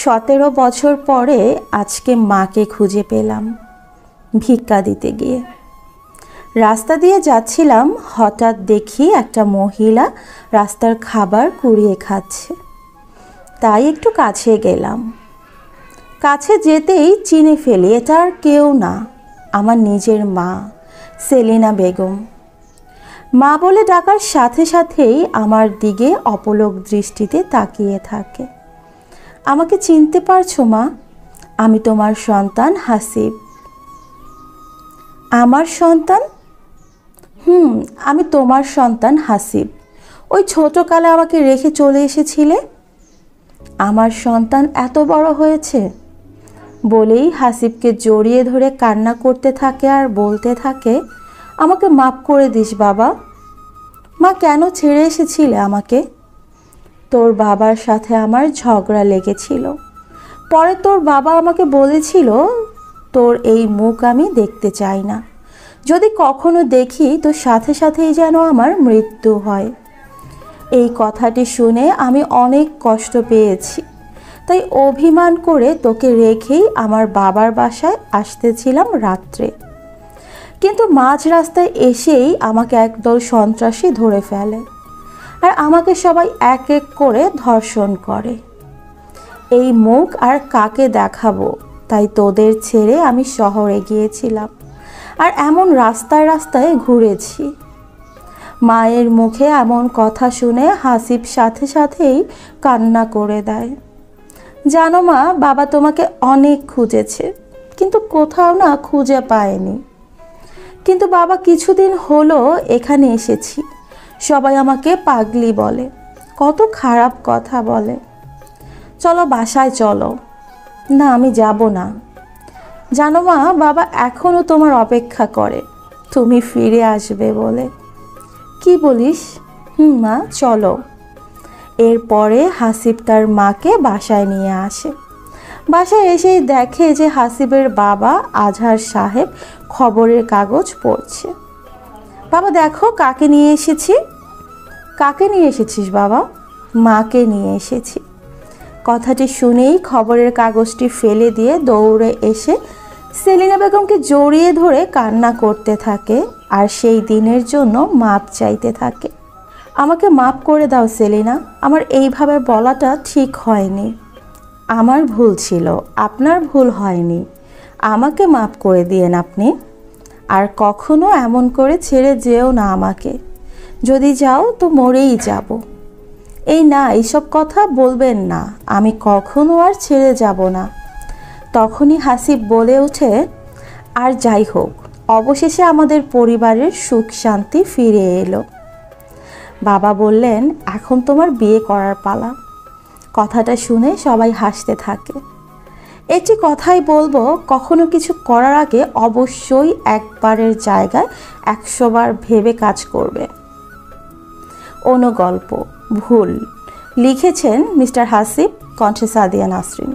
17 বছর পরে আজকে মাকে খুঁজে পেলাম ভিক্ষা দিতে গিয়ে। রাস্তা দিয়ে যাচ্ছিলাম, হঠাৎ দেখি একটা মহিলা রাস্তার খাবার কুড়িয়ে খাচ্ছে। তাই একটু কাছে গেলাম। কাছে যেতেই চিনে ফেলি এটা আর কেউ না, আমার নিজের মা সেলিনা বেগম। মা বলে ডাকার সাথে সাথেই আমার দিকে অপলক দৃষ্টিতে তাকিয়ে থাকে। আমাকে চিনতে পারছো মা? আমি তোমার সন্তান হাসিব। আমার সন্তান? আমি তোমার সন্তান হাসিব। ওই ছোটকালে আমাকে রেখে চলে এসেছিলে। আমার সন্তান এত বড় হয়েছে বলেই হাসিবকে জড়িয়ে ধরে কান্না করতে থাকে আর বলতে থাকে, আমাকে মাফ করে দিস বাবা। মা, কেন ছেড়ে এসেছিলে আমাকে? তোর বাবার সাথে আমার ঝগড়া লেগেছিল। পরে তোর বাবা আমাকে বলেছিল, তোর এই মুখ আমি দেখতে চাই না। যদি কখনো দেখি তোর সাথে সাথেই যেন আমার মৃত্যু হয়। এই কথাটি শুনে আমি অনেক কষ্ট পেয়েছি, তাই অভিমান করে তোকে রেখেই আমার বাবার বাসায় আসতেছিলাম রাত্রে। কিন্তু মাঝ রাস্তায় এসেই আমাকে একদল সন্ত্রাসী ধরে ফেলে আর আমাকে সবাই এক এক করে ধর্ষণ করে। এই মুখ আর কাকে দেখাবো, তাই তোদের ছেড়ে আমি শহরে গিয়েছিলাম আর এমন রাস্তায় রাস্তায় ঘুরেছি। মায়ের মুখে এমন কথা শুনে হাসিব সাথে সাথেই কান্না করে দেয়। জানো মা, বাবা তোমাকে অনেক খুঁজেছে, কিন্তু কোথাও না খুঁজে পায়নি। কিন্তু বাবা, কিছুদিন হলো এখানে এসেছি, সবাই আমাকে পাগলি বলে, কত খারাপ কথা বলে। চলো বাসায় চলো। না, আমি যাব না। জানো মা, বাবা এখনও তোমার অপেক্ষা করে, তুমি ফিরে আসবে বলে। কি বলিস? মা, চলো। এরপরে হাসিব তার মাকে বাসায় নিয়ে আসে। বাসায় এসেই দেখে যে হাসিবের বাবা আজহার সাহেব খবরের কাগজ পড়ছে। বাবা, দেখো কাকে নিয়ে এসেছি। কাকে নিয়ে এসেছিস বাবা? মাকে নিয়ে এসেছি। কথাটি শুনেই খবরের কাগজটি ফেলে দিয়ে দৌড়ে এসে সেলিনা বেগমকে জড়িয়ে ধরে কান্না করতে থাকে আর সেই দিনের জন্য মাপ চাইতে থাকে। আমাকে মাপ করে দাও সেলিনা, আমার এইভাবে বলাটা ঠিক হয়নি। আমার ভুল ছিল, আপনার ভুল হয়নি। আমাকে মাপ করে দিয়েন আপনি। আর কখনো এমন করে ছেড়ে যেও না আমাকে। যদি যাও তো মরেই যাব। এই না, এইসব কথা বলবেন না, আমি কখনো আর ছেড়ে যাব না। তখনই হাসিব বলে ওঠে, আর যাই হোক, অবশেষে আমাদের পরিবারের সুখ শান্তি ফিরে এলো। বাবা বললেন, এখন তোমার বিয়ে করার পালা। কথাটা শুনে সবাই হাসতে থাকে। একটি কথাই বলবো, কখনো কিছু করার আগে অবশ্যই একবারের জায়গায় 100 বার ভেবে কাজ করবে। অনুগল্প ভুল লিখেছেন মিস্টার হাসিব, কণ্ঠে সাদিয়া নাসরিন।